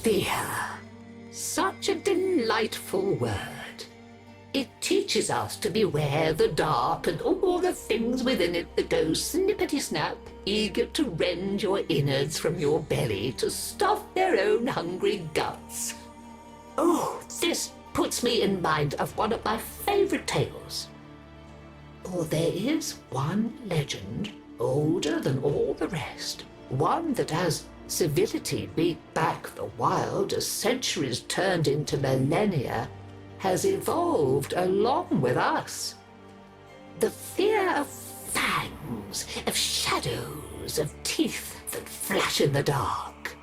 Fear. Such a delightful word. It teaches us to beware the dark and all the things within it that go snippety-snap, eager to rend your innards from your belly to stuff their own hungry guts. Oh, this puts me in mind of one of my favorite tales. For there is one legend, older than all the rest, one that as civility beat back the wild as centuries turned into millennia, has evolved along with us. The fear of fangs, of shadows, of teeth that flash in the dark.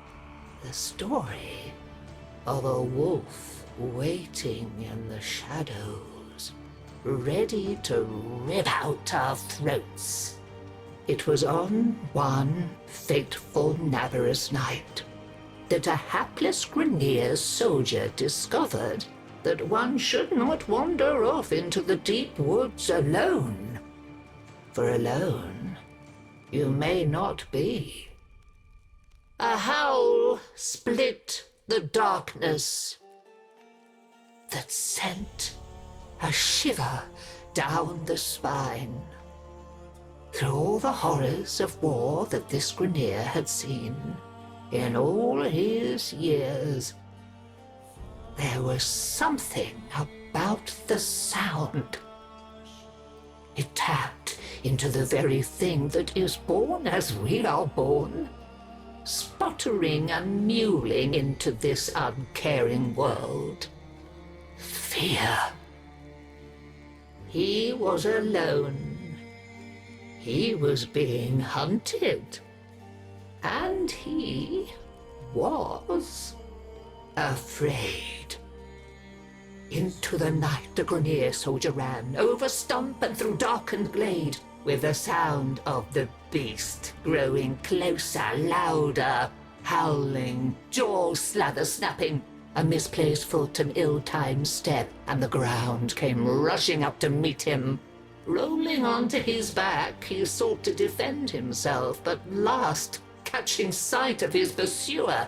The story of a wolf waiting in the shadows, ready to rip out our throats. It was on one fateful Naberus night that a hapless Grineer soldier discovered that one should not wander off into the deep woods alone. For alone you may not be. A howl split the darkness that sent a shiver down the spine. Through all the horrors of war that this Grineer had seen in all his years, there was something about the sound. It tapped into the very thing that is born as we are born, sputtering and mewling into this uncaring world. Fear. He was alone. He was being hunted. And he was afraid. Into the night the Grineer soldier ran, over stump and through darkened glade, with the sound of the beast growing closer, louder, howling, jaw slather snapping, a misplaced foot, an ill-timed step, and the ground came rushing up to meet him. Rolling onto his back, he sought to defend himself, but last, catching sight of his pursuer,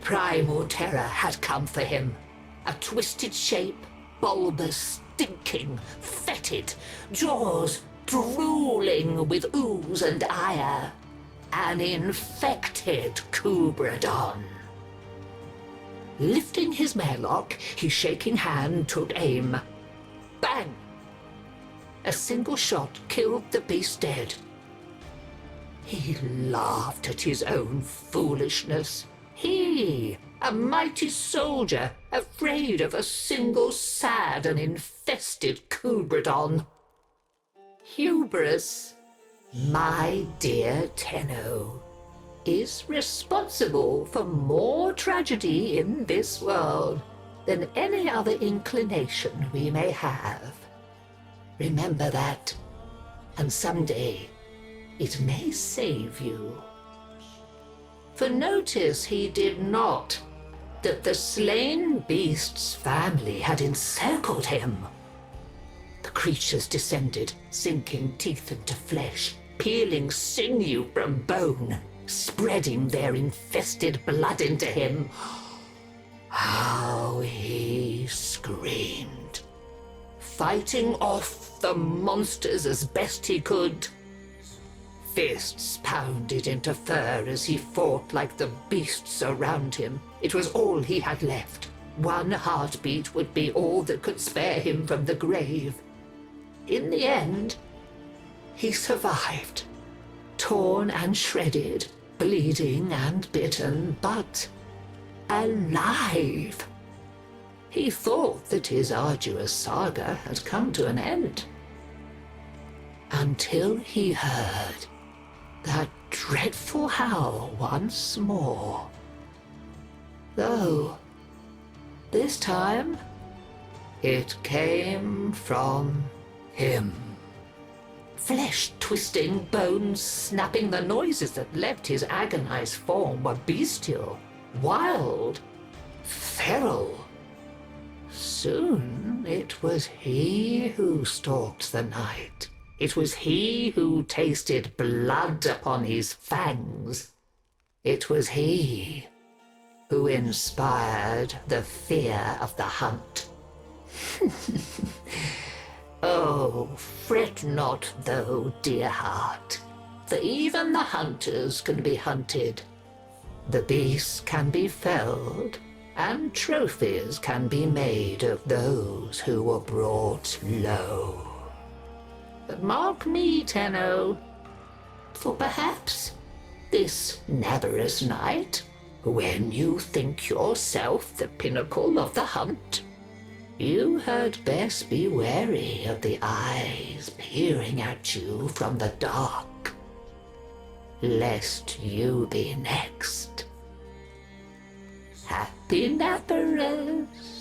primal terror had come for him. A twisted shape, bulbous, stinking, fetid, jaws drooling with ooze and ire. An infected Kubradon. Lifting his marelock, his shaking hand took aim. Bang! A single shot killed the beast dead. He laughed at his own foolishness. He, a mighty soldier, afraid of a single sad and infested Kubradon. Hubris, my dear Tenno, is responsible for more tragedy in this world than any other inclination we may have. Remember that, and someday it may save you. For notice he did not that the slain beast's family had encircled him. The creatures descended, sinking teeth into flesh, peeling sinew from bone, spreading their infested blood into him. How he screamed, fighting off the monsters as best he could. Fists pounded into fur as he fought like the beasts around him. It was all he had left. One heartbeat would be all that could spare him from the grave. In the end, he survived, torn and shredded, bleeding and bitten, but alive. He thought that his arduous saga had come to an end, until he heard that dreadful howl once more. Though, this time, it came from him. Flesh twisting, bones snapping, the noises that left his agonized form were bestial, wild, feral. Soon it was he who stalked the night. It was he who tasted blood upon his fangs. It was he who inspired the fear of the hunt. Oh, fret not though, dear heart, for even the hunters can be hunted. The beasts can be felled, and trophies can be made of those who were brought low. But mark me, Tenno, for perhaps this Naberus night, when you think yourself the pinnacle of the hunt, you had best be wary of the eyes peering at you from the dark, lest you be next. Happy Naberus!